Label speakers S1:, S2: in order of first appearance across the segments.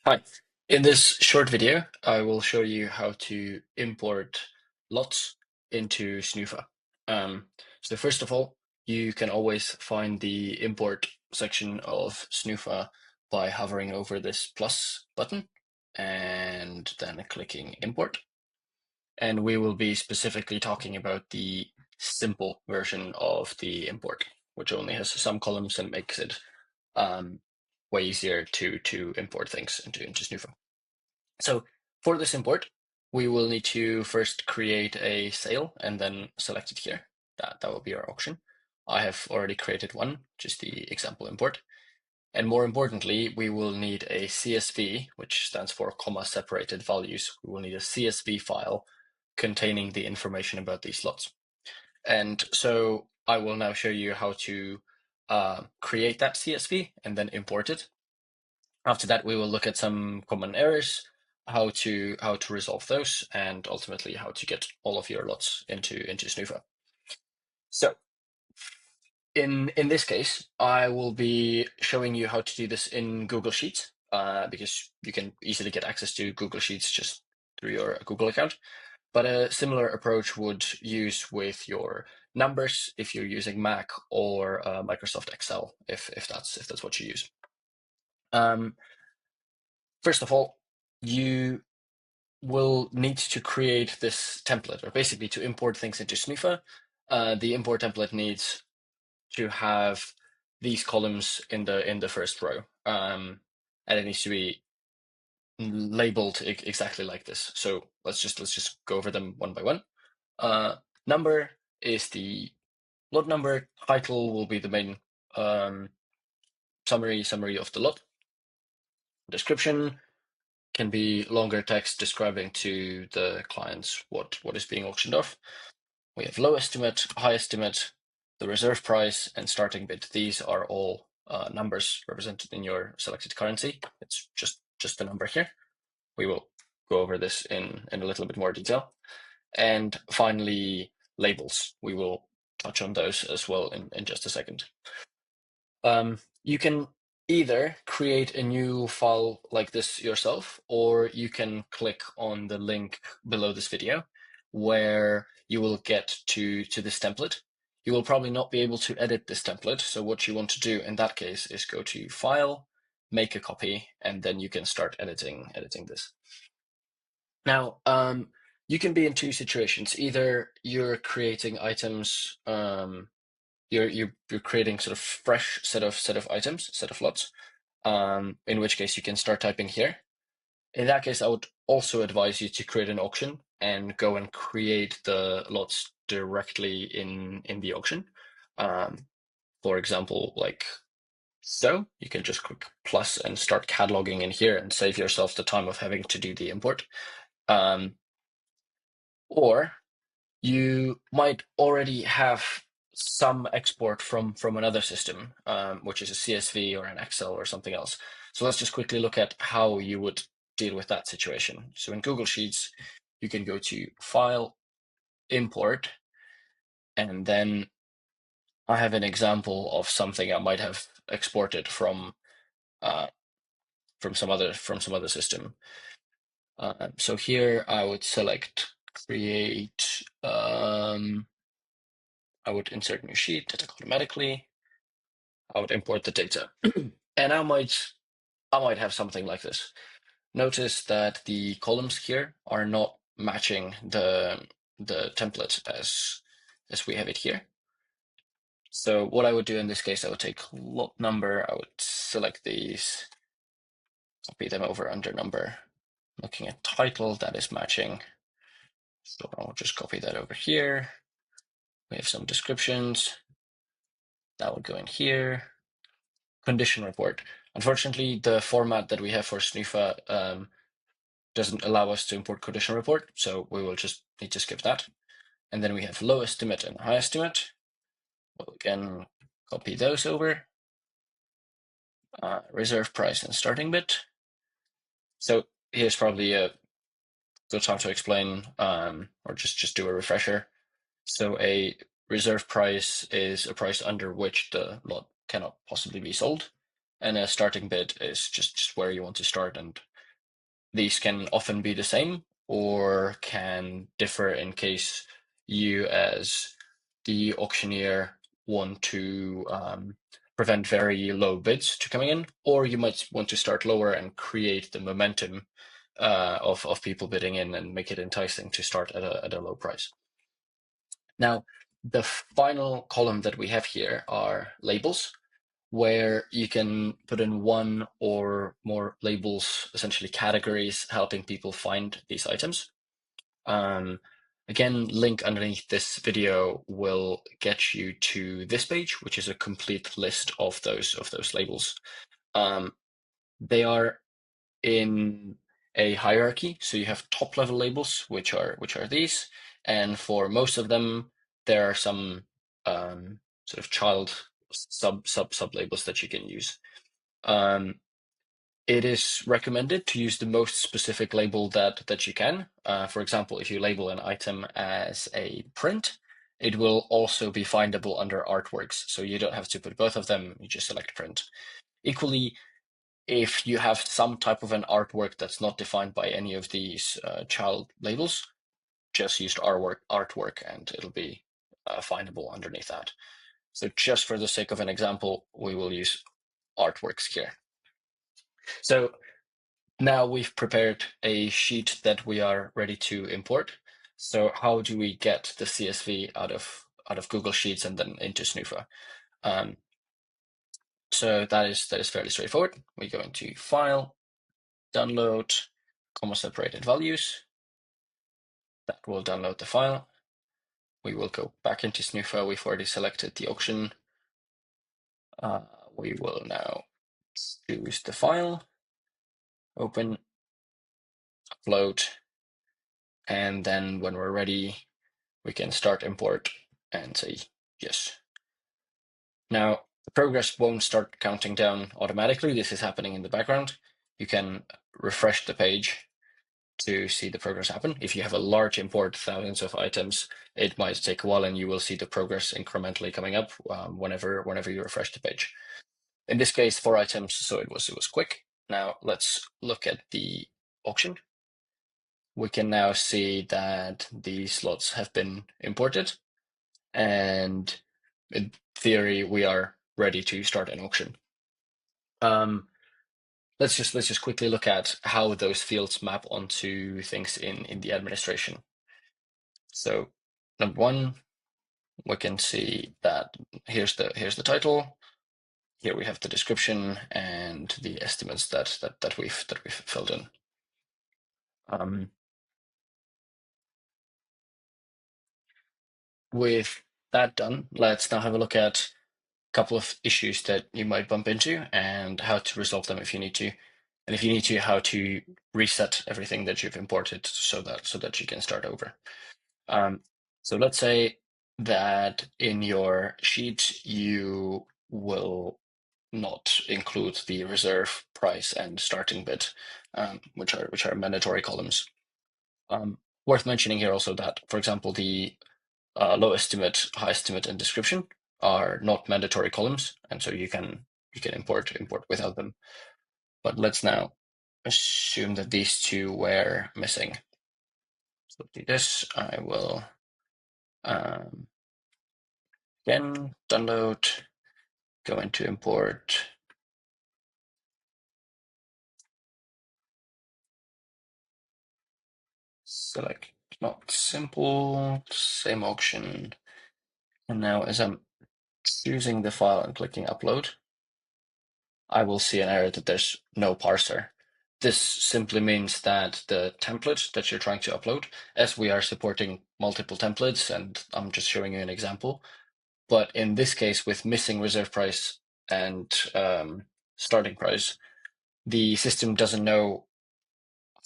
S1: Hi. In this short video, I will show you how to import lots into Snoofa. Um, so first of all, you can always find the import section of Snoofa by hovering over this plus button and then clicking import. And we will be specifically talking about the simple version of the import, which only has some columns and makes it way easier to import things into Snoofa. So for this import, we will need to first create a sale and then select it here. That will be our auction. I have already created one, just the example import. And more importantly, we will need a CSV, which stands for comma separated values. We will need a CSV file containing the information about these lots. And so I will now show you how to create that CSV and then import it. After that, we will look at some common errors, how to resolve those, and ultimately how to get all of your lots into Snoofa. So in this case, I will be showing you how to do this in Google Sheets, because you can easily get access to Google Sheets just through your Google account. But a similar approach would use with your numbers if you're using Mac or Microsoft Excel, if that's what you use. First of all, you will need to create this template, or basically to import things into Snoofa. The import template needs to have these columns in the first row, and it needs to be labeled exactly like this. So let's just go over them one by one. Number is the lot number. Title will be the main summary of the lot. Description can be longer text describing to the clients what is being auctioned off. We have low estimate, high estimate, the reserve price, and starting bid. These are all numbers represented in your selected currency. It's just the number here. We will go over this in a little bit more detail. And finally, labels. We will touch on those as well in just a second. You can either create a new file like this yourself, or you can click on the link below this video where you will get to this template. You will probably not be able to edit this template. So what you want to do in that case is go to File, make a copy, and then you can start editing this. Now, you can be in two situations. Either you're creating items, you're creating sort of fresh set of items, set of lots, in which case you can start typing here. In that case, I would also advise you to create an auction and go and create the lots directly in the auction. For example, like so, you can just click plus and start cataloging in here and save yourself the time of having to do the import. Or you might already have some export from another system, which is a CSV or an Excel or something else. So let's just quickly look at how you would deal with that situation. So in Google Sheets, you can go to File, Import, and then I have an example of something I might have exported from some other system. So here I would select Create. I would insert new sheet, data automatically. I would import the data. And I might have something like this. Notice that the columns here are not matching the template as we have it here. So what I would do in this case, I would take lot number, I would select these, copy them over under number, looking at title, that is matching. So I'll just copy that over here. We have some descriptions. That would go in here. Condition report. Unfortunately, the format that we have for Snoofa doesn't allow us to import condition report, so we will just need to skip that. And then we have low estimate and high estimate. We'll again copy those over. Reserve price and starting bid. So here's probably a good time to explain, or just do a refresher. So a reserve price is a price under which the lot cannot possibly be sold, and a starting bid is just where you want to start, and these can often be the same or can differ in case you as the auctioneer want to prevent very low bids to coming in, or you might want to start lower and create the momentum of people bidding in and make it enticing to start at a low price. Now, the final column that we have here are labels, where you can put in one or more labels, essentially categories, helping people find these items. Again, link underneath this video will get you to this page, which is a complete list of those labels. They are in a hierarchy, so you have top level labels, which are these, and for most of them, there are some sort of child sub labels that you can use. It is recommended to use the most specific label that you can. For example, if you label an item as a print, it will also be findable under artworks. So you don't have to put both of them, you just select print. Equally, if you have some type of an artwork that's not defined by any of these child labels, just use artwork and it'll be findable underneath that. So just for the sake of an example, we will use artworks here. So now we've prepared a sheet that we are ready to import. So how do we get the CSV out of Google Sheets and then into Snoofa? So that is fairly straightforward. We go into File, Download, comma separated values. That will download the file. We will go back into Snoofa. We've already selected the auction. We will now choose the file, open, upload, and then when we're ready, we can start import and say yes. Now, the progress won't start counting down automatically. This is happening in the background. You can refresh the page to see the progress happen. If you have a large import, thousands of items, it might take a while and you will see the progress incrementally coming up whenever you refresh the page. In this case, 4 items, so it was quick. Now let's look at the auction. We can now see that these lots have been imported, and in theory, we are ready to start an auction. Let's just quickly look at how those fields map onto things in the administration. So number one, we can see that here's the title. Here we have the description and the estimates that we've filled in. With that done, let's now have a look at a couple of issues that you might bump into and how to resolve them if you need to. And if you need to, how to reset everything that you've imported so that you can start over. So let's say that in your sheet you will not include the reserve price and starting bid, which are mandatory columns. Worth mentioning here also that, for example, the low estimate, high estimate, and description are not mandatory columns, and so you can import without them. But let's now assume that these two were missing. So do this. I will again download, go into import. Select not simple, same auction. And now as I'm choosing the file and clicking upload, I will see an error that there's no parser. This simply means that the template that you're trying to upload, as we are supporting multiple templates, and I'm just showing you an example, but in this case, with missing reserve price and starting price, the system doesn't know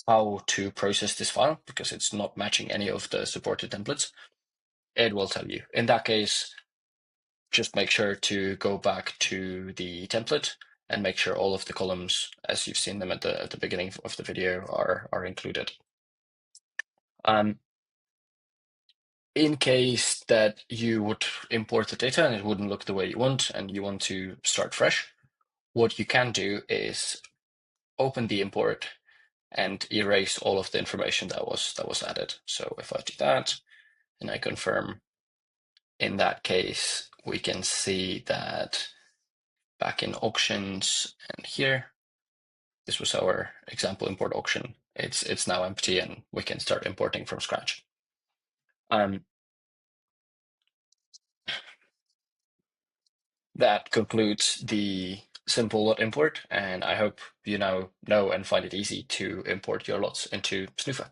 S1: how to process this file because it's not matching any of the supported templates. It will tell you. In that case, just make sure to go back to the template and make sure all of the columns, as you've seen them at the beginning of the video, are included. In case that you would import the data and it wouldn't look the way you want and you want to start fresh, what you can do is open the import, and erase all of the information that was added. So if I do that and I confirm, in that case, we can see that back in auctions and here, this was our example import auction. It's now empty and we can start importing from scratch. That concludes the simple lot import, and I hope you now know and find it easy to import your lots into Snoofa.